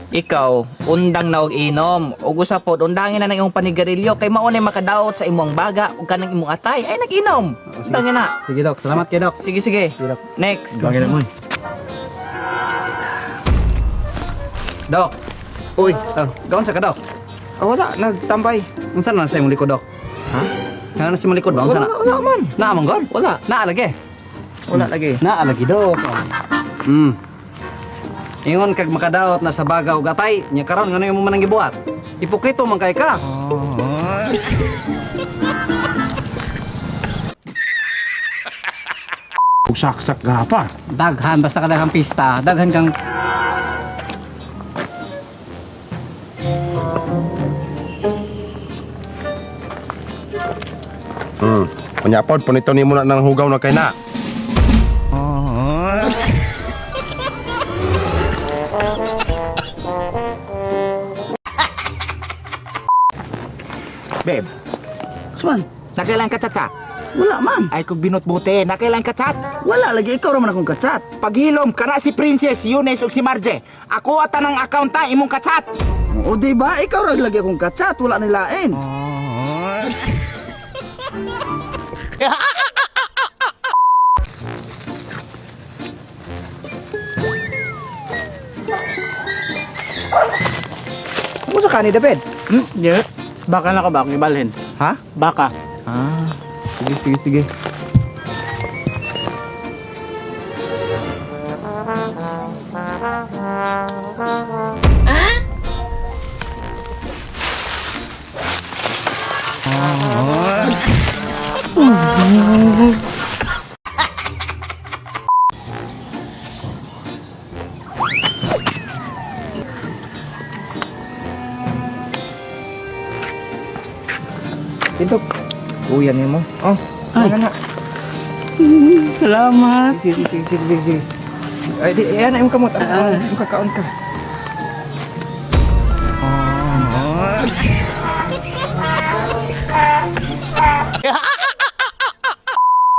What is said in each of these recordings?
Ikaw, undang na og inom. Ug usa pod undangin na ng imong panigarilyo kay mao nay makadaot sa imong baga ug kanang imong atay ay nag-inom. Undangin na. Sige dok, salamat kay dok. Sige sige. Sige dok. Next. Bagay na mo. Dok. Uy, Gaon sa ka dok. wala nagtambay. Unsa na sa imong likod dok? Ha? Kana na sa imong likod ba? Unsa na? Wala man. Naa man god? Wala. Naa lagi. Wala lagi. Naa lagi dok. Ingon kag makadaot na sa baga ug atay, nya karon ngano imong manang gibuhat? Hipokrito man kay ka. Saksak gapa. Daghan basta kadaghang pista, daghan kang Kunya pod punito nimo na nang hugaw na kay na. Babe, Suman. nakailan ka chat? Wala man. Ay kung binot buti, nakailan ka chat? Wala lagi ikaw ra man akong katsat. Paghilom kana si Princess, Yunes ug si Marje. Ako ata ng account ta imong katsat. O di ba ikaw ra lagi akong katsat, wala nilain. Ano sa kani David? Ye. Baka na ka ba akong ibalhin? Ha? Baka. Ah, sige sige sige. Tindog. Uyan mo. Oh, Ay. ano na? Salamat. Sige, sige, sige, sige, sige. Ay, di, yan na yung kamot. Kakaon ka.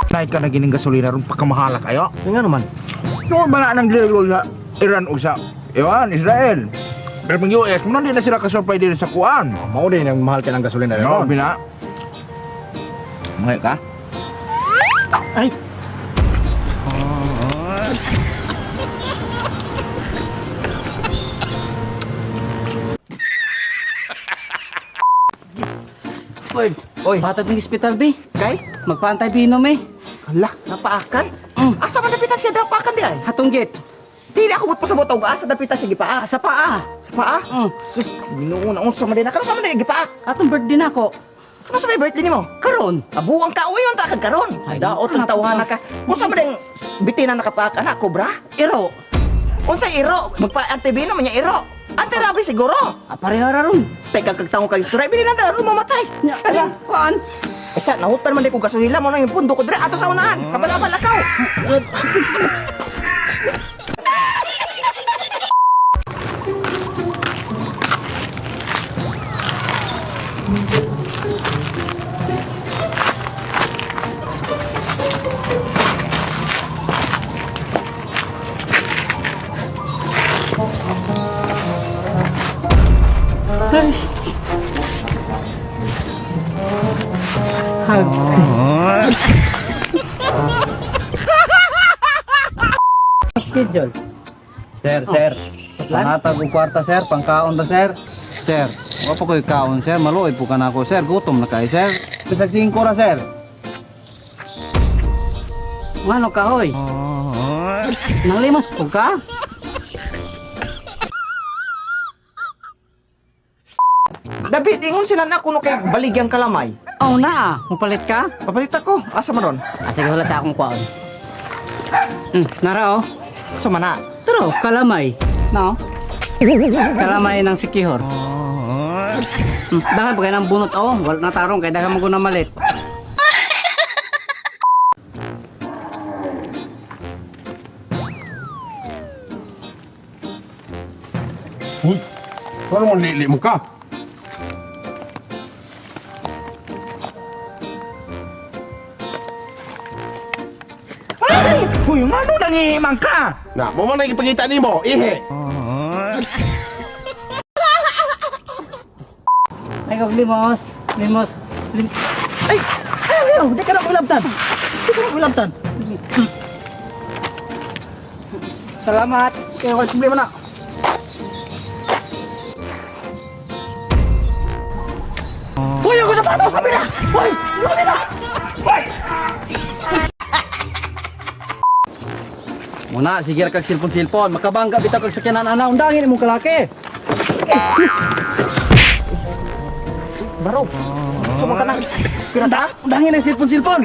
Naik ka na gining gasolina ron pagkamahala kayo. Nga naman. No ba na nang dilo sa Iran o sa Iwan, Israel. Pero pag US, mo din na sila ka-supply din sa kuan. Mao din ang mahal ka ng gasolina No, bina. Mahal ka? Ay. Ford, Oy, patag ng hospital, be. kay? Magpantay binom, eh. Hala, napaakan? Asa man dapitan siya dapakan di ay? Hatong gate. Dili ako but pasabot og asa dapitan siya gipaa. Sa paa. Sa paa? Sus, binuuna unsa man din na. Kano sa man din gipaa? Atong birthday na ako. Kano sa may birthday nimo? Karon. Abuang ka uyon ta kag karon. Ay, Daot ang tawanan ka. Unsa man din bitina nakapaakan na kobra? Iro. Unsa iro? Magpa-antibino man niya iro. Antirabi siguro. Pareho ra ron. Teka kagtango kag istorya bili na daron mamatay. Kaya Kuan. isa nahutan man di ko gasolina mo na yung pundo ko dire ato sa unahan. Kabalaban lakaw. Schedule. Sir, Pangatag og kwarta, sir. Pangkaon ba, sir? Sir, wa pa ko'y kaon, sir. Maluoy po ka na ako, sir. Gutom na kay, sir. Bisag 5 ra sir. Ano ka, hoy? Nalimas po ka? David, ingon sila na kuno kay baligyang kalamay. Oh, na. Mupalit ka? Papalit ako. Asa man ron? Sige, wala sa akong kuwaon. Nara, oh. Sa mana? Pero, kalamay. No? Kalamay ng sikihor. Dahan pa kayo ng bunot, oh. Wala na tarong, kaya dahan mo na malit. Uy, paano mo lili mo ka? Ay! Uy, ano nangihimang ka? Na, mo man ipakita nimo, ihe. og limos. Limos. Ay, ayaw, di ka na ulabtan. Di ka na ulabtan. Salamat. Kaya wala problema na. Hoy, ako sapatos sa mina! Hoy, luli na! Hoy! Muna, sige ra kag silpon-silpon. Makabangga bitaw kag sakyanan ana. Undangin imong kalaki. Baro, sumang ka na. Pinata? Undangin ang silpon-silpon.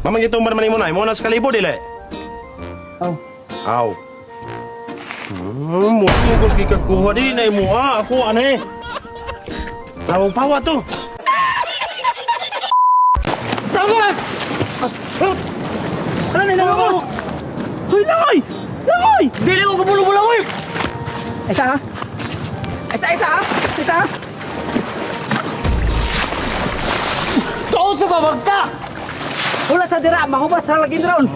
Mamang itu umar mani munay, muna sa kalibo dili. Aw. Aw. Mo ko sige kakuha di na mo ako ane. Tawag pawa to. Tawag! Ano na nalabas? Hoy, langoy! Langoy! Dili ko kabulong-bulong, hoy! Isa ha? Isa ha? Isa ha? Tuon sa babag ka! Wala sa dira, mahubas sa laging ron!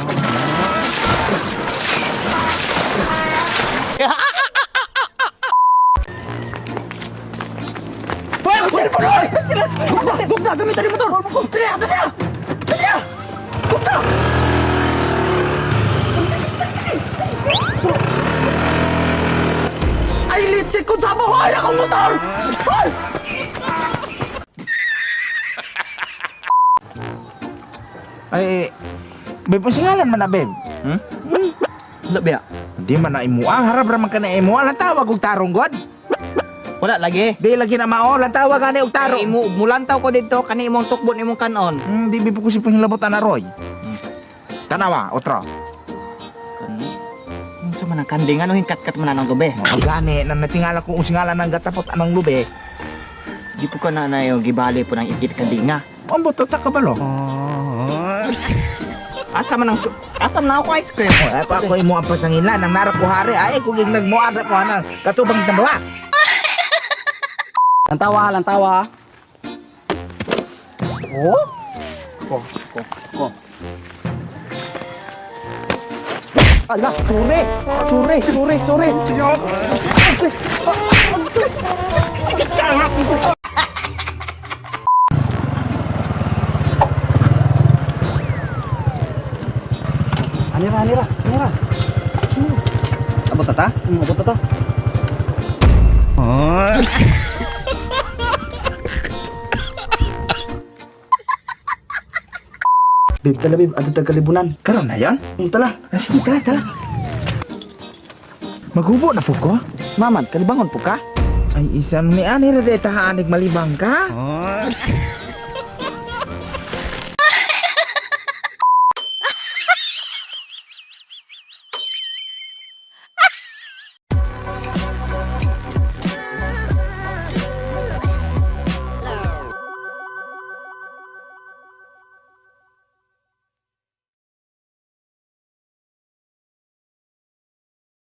Hoy, ako cellphone, hoy! Bugda, gamitan yung motor! Dali! Dali! Bugda! Ay, litsik ko sa buhay akong motor! Hoy! Ay, babe, pasingalan man na, babe. Labi. Di man na imuang, harap raman ka na imuang. Lang tawag og tarong god. Wala lagi. Di lagi na mao, lang tawag ani og Taro, tarong. mulantaw ko dito, kani imong tukbon imong kanon. Di bi po ko si panghilabot na Roy. Tanawa, otro. Kani? Unsa man ang kanding ano hingkat-kat man ang gabi. Ang gani, na natingala ko usingalan ng gatapot anang lube. Di po ka na yung gibali po ng ikit kandinga. Ang buto ta kabalo. Asa man ang asa man ako ice cream. Oh, ako imo ang pasangilan nang narap ko hari ay kung ging nagmuad ko ana katubang tambawa. Lantawa. Oh? Ko. Ala, sure. Anira. Abot ta? Abot ta. Bib, tala bib, ato kalibunan. Karon na yan? Tala. Sige, tala. Magubo na po ko. Maman, kalibangon po ka? Ay, isang ni ani ra tahanig malibang ka.